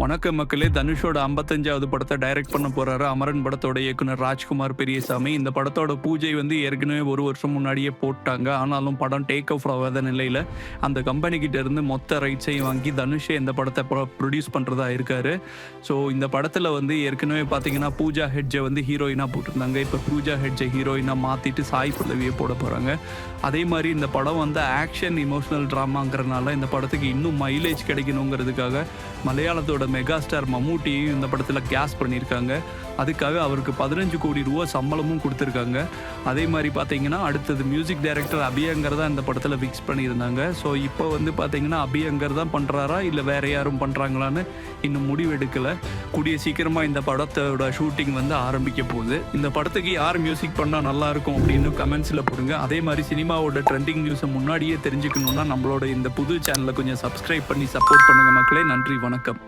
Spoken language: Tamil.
வணக்கம் மக்களே. தனுஷோட 55வது படத்தை டைரக்ட் பண்ண போறாரு அமரன் படத்தோட இயக்குனர் ராஜ்குமார் பெரியசாமி. இந்த படத்தோட பூஜை வந்து ஏற்கனவே ஒரு வருஷம் முன்னாடியே போட்டாங்க. ஆனாலும் படம் டேக் ஆஃப் ஆகாத நிலையில் அந்த கம்பெனி கிட்ட இருந்து மொத்த ரைட்ஸையும் வாங்கி தனுஷே இந்த படத்தை ப்ரொடியூஸ் பண்ணுறதா இருக்காரு. ஸோ இந்த படத்தில் வந்து ஏற்கனவே பார்த்தீங்கன்னா பூஜா ஹெட்ஜை வந்து ஹீரோயினாக போட்டிருந்தாங்க. இப்போ பூஜா ஹெட்ஜை ஹீரோயினாக மாற்றிட்டு சாய் பல்லவியை போட போகிறாங்க. அதே மாதிரி இந்த படம் வந்து ஆக்ஷன் இமோஷனல் ட்ராமாங்கிறனால இந்த படத்துக்கு இன்னும் மைலேஜ் கிடைக்கணுங்கிறதுக்காக மலையாளத்தோட மெகா ஸ்டார் மம்முட்டியையும் இந்த படத்தில் கேஸ் பண்ணியிருக்காங்க. அதுக்காக அவருக்கு 15 கோடி ரூபா சம்பளமும் கொடுத்துருக்காங்க. அதே மாதிரி பார்த்தீங்கன்னா அடுத்தது மியூசிக் டைரக்டர் அபியங்கர் தான் இந்த படத்தில் ஃபிக்ஸ் பண்ணியிருந்தாங்க. ஸோ இப்போ வந்து பார்த்தீங்கன்னா அபியங்கர் தான் பண்ணுறாரா இல்லை வேற யாரும் பண்ணுறாங்களான்னு இன்னும் முடிவு எடுக்கலை. கூடிய சீக்கிரமாக இந்த படத்தோட ஷூட்டிங் வந்து ஆரம்பிக்க போகுது. இந்த படத்துக்கு யார் மியூசிக் பண்ணால் நல்லாயிருக்கும் அப்படின்னு கமெண்ட்ஸில் போடுங்க. அதே மாதிரி சினிமாவோட ட்ரெண்டிங் நியூஸை முன்னாடியே தெரிஞ்சுக்கணுன்னா நம்மளோட இந்த புது சேனலை கொஞ்சம் சப்ஸ்கிரைப் பண்ணி சப்போர்ட் பண்ணுங்கள் மக்களே. நன்றி, வணக்கம்.